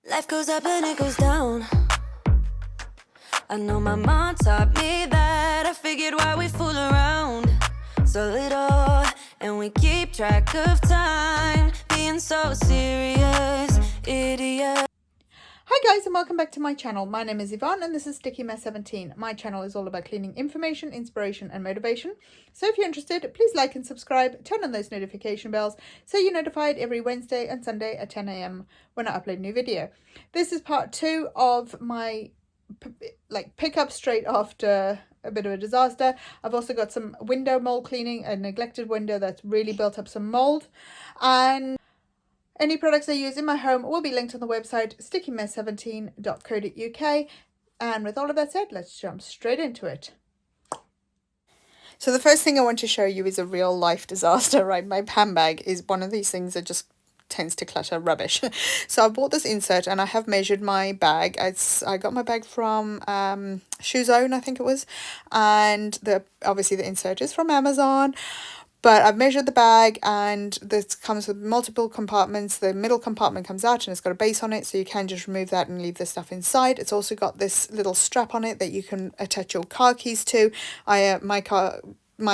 Life goes up and it goes down. I know my mom taught me that. I figured why we fool around so little, and we keep track of time, being so serious, idiot. Hi guys, and welcome back to my channel. My name is Yvonne and this is STICKYMESS17. My channel is all about cleaning information, inspiration and motivation. So if you're interested, please like and subscribe, turn on those notification bells so you're notified every Wednesday and Sunday at 10 AM when I upload a new video. This is part 2 of my pickup straight after a bit of a disaster. I've also got some window mold cleaning, a neglected window that's really built up some mold, and any products I use in my home will be linked on the website stickymess17.co.uk. And with all of that said, let's jump straight into it. So the first thing I want to show you is a real life disaster, right? My handbag is one of these things that just tends to clutter rubbish. So I bought this insert and I have measured my bag. I got my bag from Shoe Zone, I think it was, and obviously the insert is from Amazon. But I've measured the bag and this comes with multiple compartments. The middle compartment comes out and it's got a base on it, so you can just remove that and leave the stuff inside. It's also got this little strap on it that you can attach your car keys to. My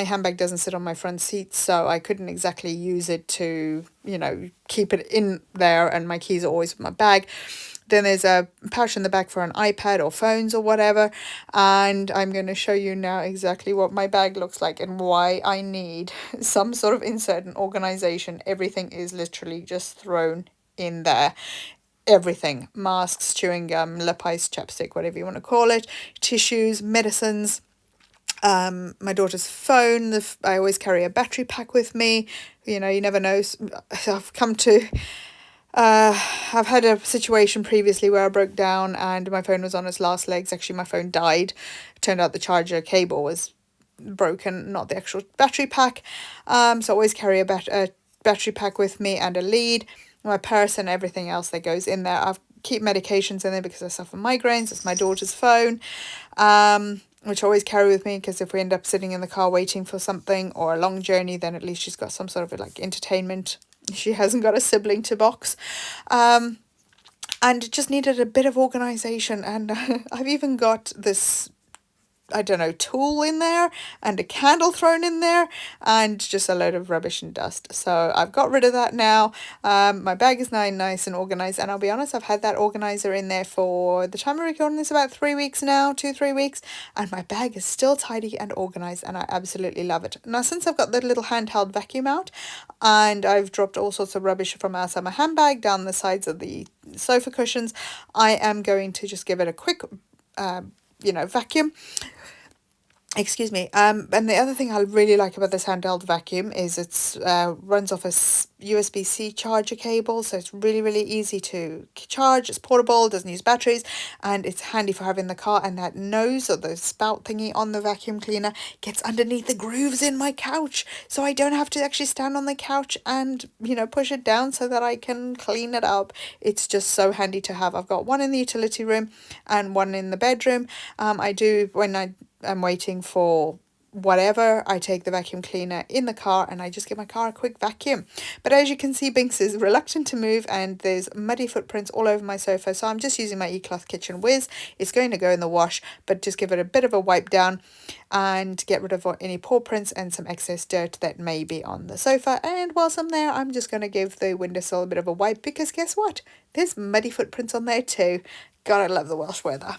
handbag doesn't sit on my front seat, so I couldn't exactly use it to, keep it in there, and my keys are always in my bag. Then there's a pouch in the back for an iPad or phones or whatever. And I'm going to show you now exactly what my bag looks like and why I need some sort of insert and organization. Everything is literally just thrown in there. Everything. Masks, chewing gum, lip ice, chapstick, whatever you want to call it. Tissues, medicines. My daughter's phone. I always carry a battery pack with me. You never know. I've had a situation previously where I broke down and my phone was on its last legs. Actually, my phone died. It turned out the charger cable was broken, not the actual battery pack. So I always carry a battery pack with me and a lead, my purse and everything else that goes in there. I keep medications in there because I suffer migraines. It's my daughter's phone, which I always carry with me, because if we end up sitting in the car waiting for something or a long journey, then at least she's got some sort of entertainment. She hasn't got a sibling to box. And it just needed a bit of organization. And I've even got this, tool in there and a candle thrown in there and just a load of rubbish and dust. So I've got rid of that now. My bag is now nice and organized, and I'll be honest, I've had that organizer in there for the time of recording this about 3 weeks now, 2-3 weeks, and my bag is still tidy and organized, and I absolutely love it. Now, since I've got the little handheld vacuum out and I've dropped all sorts of rubbish from outside my handbag down the sides of the sofa cushions, I am going to just give it a quick vacuum. Excuse me. And the other thing I really like about this handheld vacuum is it's runs off a USB-C charger cable, so it's really, really easy to charge. It's portable, doesn't use batteries, and it's handy for having the car. And that nose or the spout thingy on the vacuum cleaner gets underneath the grooves in my couch, so I don't have to actually stand on the couch and push it down so that I can clean it up. It's just so handy to have. I've got one in the utility room and one in the bedroom. When I'm waiting for whatever, I take the vacuum cleaner in the car and I just give my car a quick vacuum. But as you can see, Binks is reluctant to move and there's muddy footprints all over my sofa, so I'm just using my eCloth Kitchen Whiz. It's going to go in the wash, but just give it a bit of a wipe down and get rid of any paw prints and some excess dirt that may be on the sofa. And whilst I'm there, I'm just going to give the windowsill a bit of a wipe, because guess what? There's muddy footprints on there too. God, I love the Welsh weather.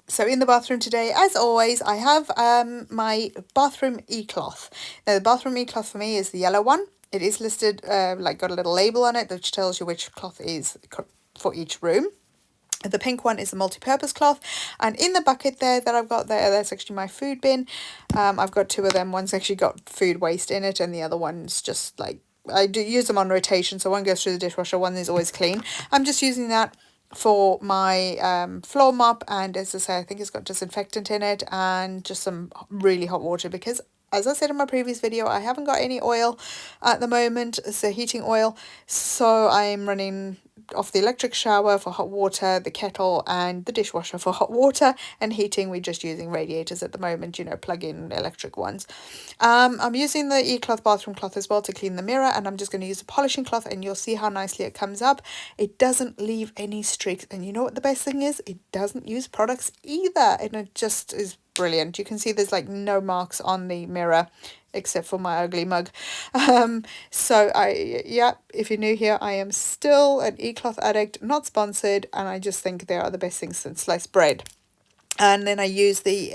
So in the bathroom today, as always, I have my bathroom e-cloth. Now the bathroom e-cloth for me is the yellow one. It is listed, got a little label on it which tells you which cloth is for each room. The pink one is a multi-purpose cloth, and in the bucket there that I've got there, that's actually my food bin. I've got two of them. One's actually got food waste in it, and the other one's just like, I do use them on rotation, so one goes through the dishwasher, one is always clean. I'm just using that for my floor mop, and as I say, I think it's got disinfectant in it and just some really hot water, because as I said in my previous video, I haven't got any oil at the moment, so heating oil, so I'm running off the electric shower for hot water, the kettle and the dishwasher for hot water, and heating we're just using radiators at the moment, you know, plug-in electric ones. I'm using the e-cloth bathroom cloth as well to clean the mirror, and I'm just going to use a polishing cloth, and you'll see how nicely it comes up. It doesn't leave any streaks, and you know what the best thing is? It doesn't use products either, and it just is brilliant. You can see there's like no marks on the mirror except for my ugly mug. So if you're new here, I am still an e-cloth addict, not sponsored, and I just think they are the best things since sliced bread. And then I use the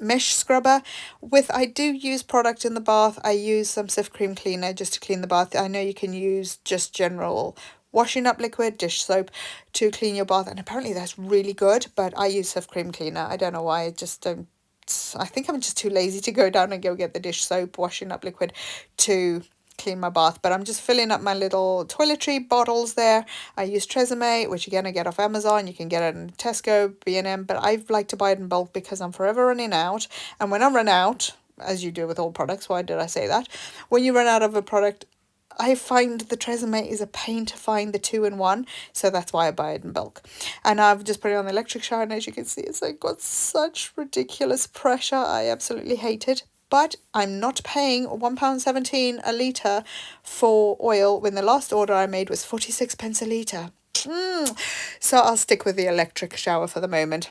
mesh scrubber. I do use product in the bath. I use some Cif cream cleaner just to clean the bath. I know you can use just general washing up liquid, dish soap, to clean your bath, and apparently that's really good, but I use Cif cream cleaner. I don't know why, I just don't, I think I'm just too lazy to go down and go get the dish soap, washing up liquid to clean my bath. But I'm just filling up my little toiletry bottles there. I use Tresemme, which again I get off Amazon. You can get it in Tesco, B&M, but I like to buy it in bulk because I'm forever running out. And when I run out, as you do with all products, why did I say that? When you run out of a product, I find the Tresemme is a pain to find the 2-in-1, so that's why I buy it in bulk. And I've just put it on the electric shower, and as you can see, it's like got such ridiculous pressure. I absolutely hate it. But I'm not paying £1.17 a litre for oil when the last order I made was 46p a litre. So I'll stick with the electric shower for the moment.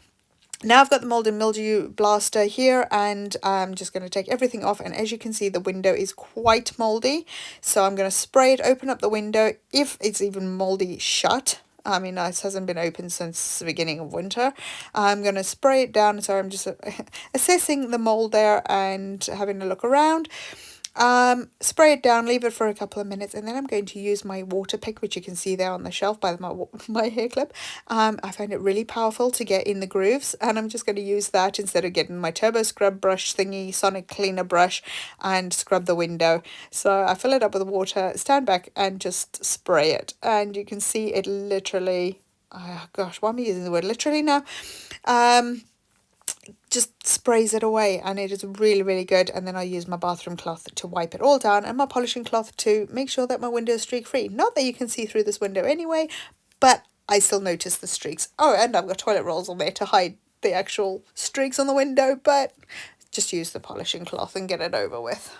Now I've got the mold and mildew blaster here, and I'm just going to take everything off, and as you can see the window is quite mouldy, so I'm going to spray it, open up the window if it's even mouldy shut. I mean, it hasn't been open since the beginning of winter. I'm going to spray it down, so I'm just assessing the mold there and having a look around. Spray it down, leave it for a couple of minutes, and then I'm going to use my water pick, which you can see there on the shelf by my hair clip. I find it really powerful to get in the grooves, and I'm just going to use that instead of getting my turbo scrub brush thingy, sonic cleaner brush, and scrub the window. So I fill it up with water, stand back, and just spray it, and you can see it literally, oh gosh, why am I using the word literally now? Just sprays it away, and it is really, really good. And then I use my bathroom cloth to wipe it all down, and my polishing cloth to make sure that my window is streak free. Not that you can see through this window anyway, but I still notice the streaks. Oh, and I've got toilet rolls on there to hide the actual streaks on the window, but just use the polishing cloth and get it over with.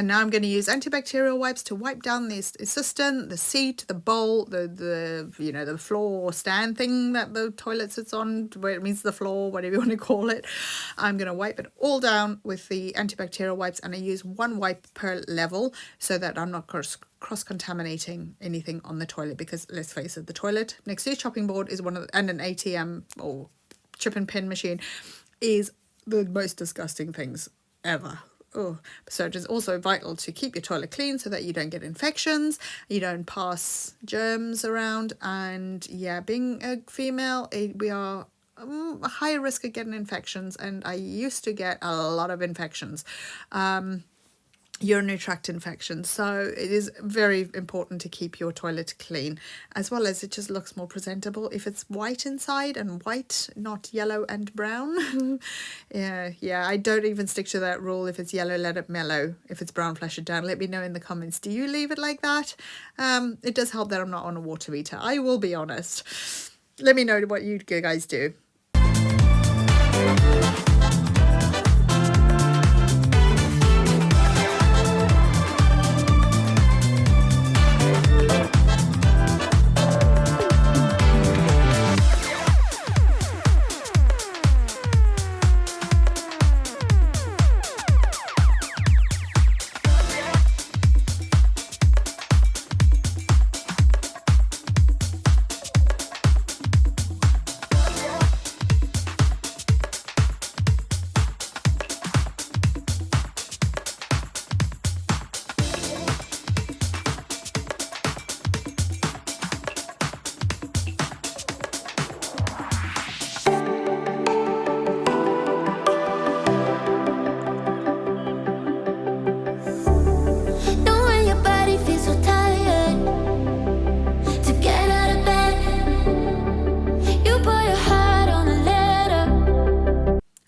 And now I'm going to use antibacterial wipes to wipe down the assistant, the seat, the bowl, the you know, the floor stand thing that the toilet sits on, where it means the floor, whatever you want to call it. I'm going to wipe it all down with the antibacterial wipes, and I use one wipe per level so that I'm not cross-contaminating anything on the toilet, because let's face it, the toilet next to your chopping board is and an ATM or chip and pin machine is the most disgusting things ever. Oh, so it is also vital to keep your toilet clean so that you don't get infections, you don't pass germs around. And yeah, being a female, we are a higher risk of getting infections, and I used to get a lot of infections, urinary tract infections. So it is very important to keep your toilet clean, as well as it just looks more presentable if it's white inside, and white, not yellow and brown. yeah, I don't even stick to that rule. If it's yellow, let it mellow. If it's brown, flush it down. Let me know in the comments, do you leave it like that? It does help that I'm not on a water meter, I will be honest. Let me know what you guys do.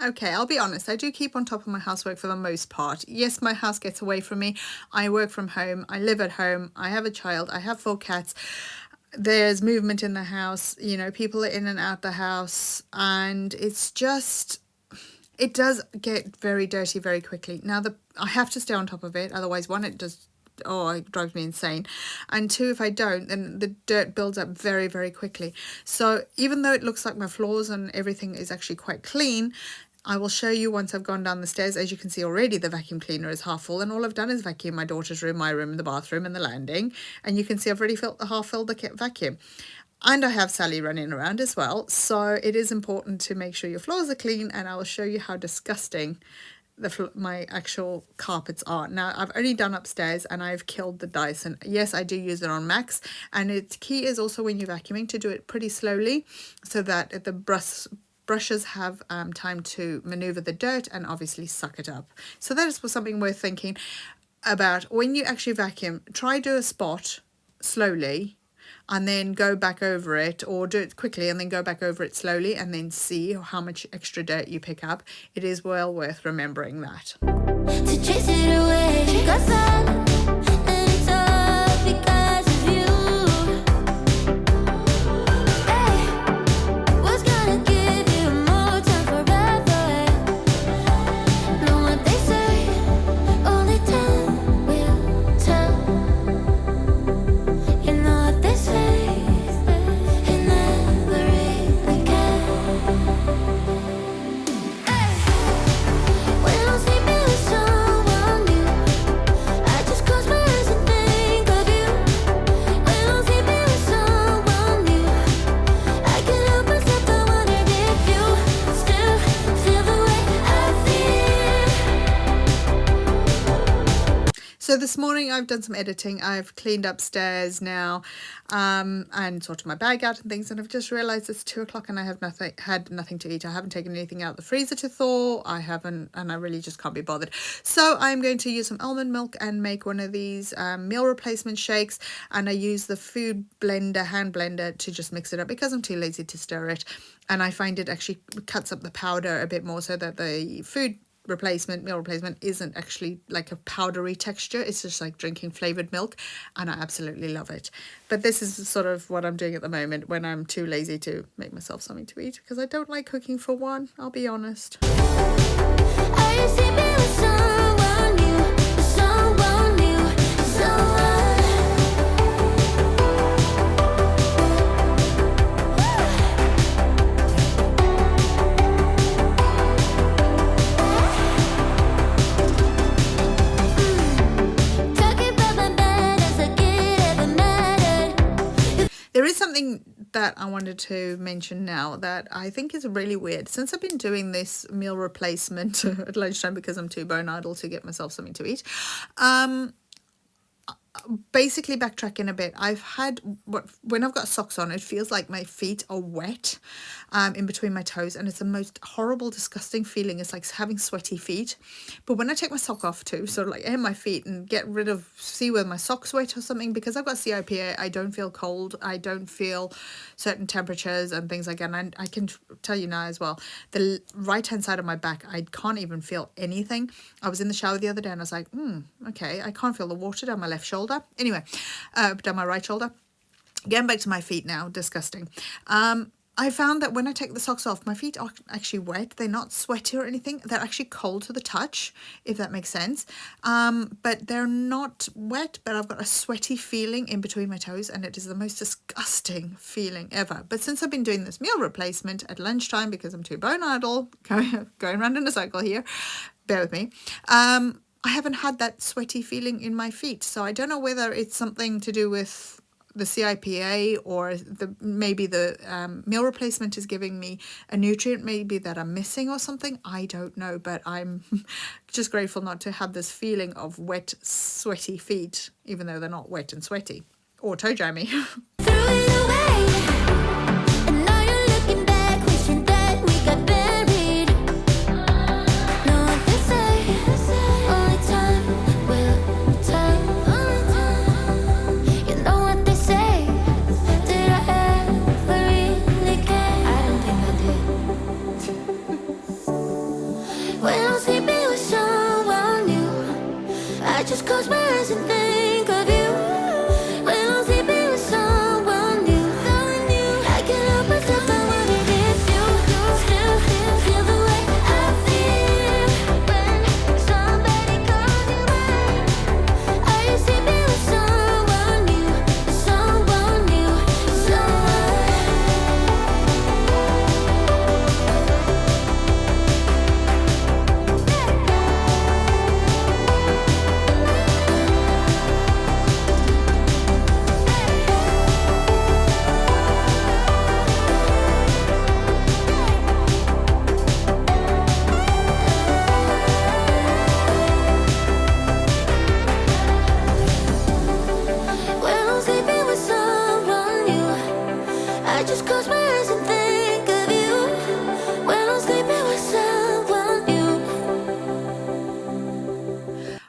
Okay, I'll be honest, I do keep on top of my housework for the most part. Yes, my house gets away from me. I work from home. I live at home. I have a child. I have 4 cats. There's movement in the house. You know, people are in and out the house. And it's just, it does get very dirty very quickly. Now, I have to stay on top of it. Otherwise, one, it drives me insane. And 2, if I don't, then the dirt builds up very, very quickly. So even though it looks like my floors and everything is actually quite clean, I will show you once I've gone down the stairs. As you can see already, the vacuum cleaner is half full, and all I've done is vacuum my daughter's room, my room, the bathroom and the landing. And you can see I've already half filled the vacuum. And I have Sally running around as well. So it is important to make sure your floors are clean, and I will show you how disgusting my actual carpets are. Now, I've only done upstairs, and I've killed the Dyson. Yes, I do use it on max, and its key is also when you're vacuuming to do it pretty slowly so that the brushes have time to maneuver the dirt and obviously suck it up. So that is something worth thinking about. When you actually vacuum, try do a spot slowly and then go back over it, or do it quickly and then go back over it slowly, and then see how much extra dirt you pick up. It is well worth remembering that. To chase it away, 'cause and it's all because of you. Hey, what's gonna give you more time forever? Know what they say, only time will tell. You know what they say, it never really can. Hey, when I'm sleeping with someone new, I just close my eyes and think of you. When I'm sleeping with someone new, I can't help myself, I wonder if you still feel the way I feel. So this morning I've done some editing. I've cleaned upstairs now, and sorted my bag out and things, and I've just realized it's 2 o'clock and I have had nothing to eat. I haven't taken anything out of the freezer to thaw. I haven't, and I really just can't be bothered. So I'm going to use some almond milk and make one of these meal replacement shakes, and I use the food blender, hand blender, to just mix it up because I'm too lazy to stir it, and I find it actually cuts up the powder a bit more so that the meal replacement isn't actually like a powdery texture. It's just like drinking flavored milk, and I absolutely love it. But this is sort of what I'm doing at the moment when I'm too lazy to make myself something to eat, because I don't like cooking, for one, I'll be honest. Are you sleeping with someone new, someone that I wanted to mention now that I think is really weird. Since I've been doing this meal replacement at lunchtime because I'm too bone idle to get myself something to eat, basically backtracking a bit, I've had when I've got socks on, it feels like my feet are wet in between my toes, and it's the most horrible, disgusting feeling. It's like having sweaty feet. But when I take my sock off too, so like air my feet and get rid of, see whether my sock's wet or something, because I've got CIPA, I don't feel cold, I don't feel certain temperatures and things like that. And I can tell you now as well, the right hand side of my back, I can't even feel anything. I was in the shower the other day and I was like, okay, I can't feel the water down my left shoulder. Anyway, down my right shoulder. Getting back to my feet now, disgusting. I found that when I take the socks off, my feet are actually wet. They're not sweaty or anything. They're actually cold to the touch, if that makes sense. But they're not wet, but I've got a sweaty feeling in between my toes, and it is the most disgusting feeling ever. But since I've been doing this meal replacement at lunchtime, because I'm too bone idle, going around in a cycle here, bear with me, I haven't had that sweaty feeling in my feet. So I don't know whether it's something to do with the CIPA or maybe the meal replacement is giving me a nutrient maybe that I'm missing or something. I don't know, but I'm just grateful not to have this feeling of wet, sweaty feet, even though they're not wet and sweaty or toe jammy. Threw it away, and now you're looking back, wishing that we got buried. Know what they say, only time will tell. You know what they say, did I ever really care? I don't think I did. When I'm sleeping with someone new, I just close my eyes and think of you. When I'm sleeping with someone new, I can't help myself, I wanna get you. Still feel the way I feel when somebody calls you mine. Are you sleeping with someone new? Someone new, when I'm sleeping with someone new, I just close my eyes and think of you. When I'm sleeping with someone new.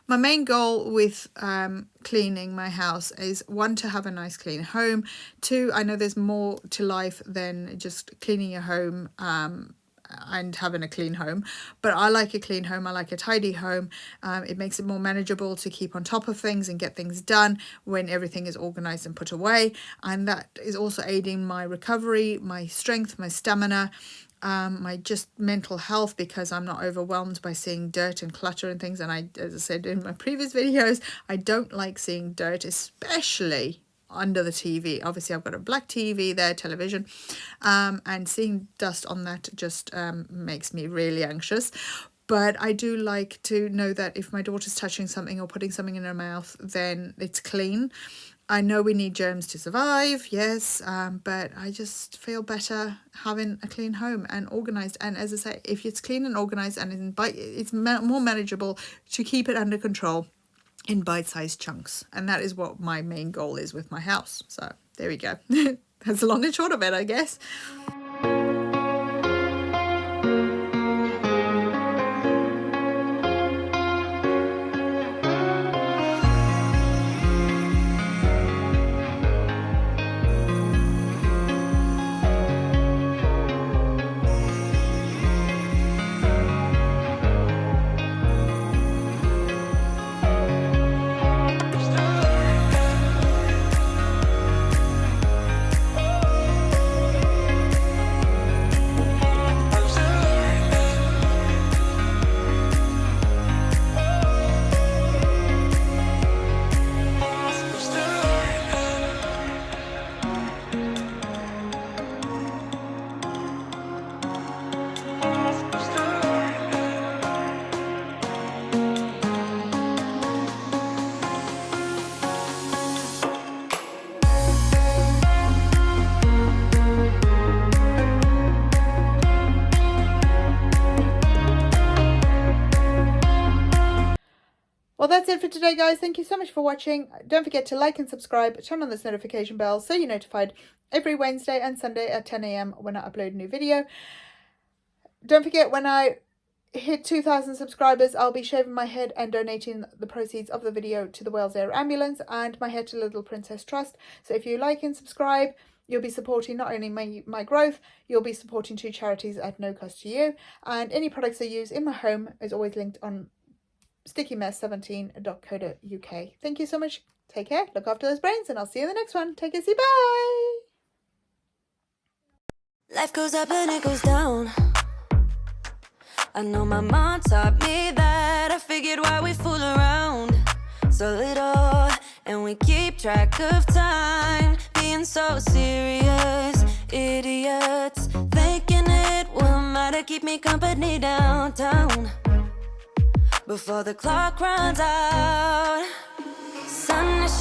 My main goal with cleaning my house is, one, to have a nice clean home. Two, I know there's more to life than just cleaning your home and having a clean home, but I like a clean home. I like a tidy home. It makes it more manageable to keep on top of things and get things done when everything is organized and put away, and that is also aiding my recovery, my strength, my stamina, my just mental health, because I'm not overwhelmed by seeing dirt and clutter and things. And I, as I said in my previous videos, I don't like seeing dirt, especially under the TV. Obviously I've got a black TV there, television, and seeing dust on that just makes me really anxious. But I do like to know that if my daughter's touching something or putting something in her mouth, then it's clean. I know we need germs to survive, yes, but I just feel better having a clean home and organised. And as I say, if it's clean and organised and it's more manageable to keep it under control in bite-sized chunks. And that is what my main goal is with my house. So there we go. That's the long and short of it, I guess. Well, that's it for today, guys. Thank you so much for watching. Don't forget to like and subscribe, turn on this notification bell so you're notified every Wednesday and Sunday at 10 a.m. when I upload a new video. Don't forget, when I hit 2,000 subscribers, I'll be shaving my head and donating the proceeds of the video to the Wales Air Ambulance and my Hair to Little Princess Trust. So if you like and subscribe, you'll be supporting not only my growth, you'll be supporting 2 charities at no cost to you. And any products I use in my home is always linked on STICKYMESS17.co.uk. Thank you so much. Take care, look after those brains, and I'll see you in the next one. Take care, see, bye. Life goes up and it goes down. I know my mom taught me that. I figured why we fool around so little, and we keep track of time, being so serious, idiots, thinking it will matter, keep me company downtown before the clock runs out. Sun is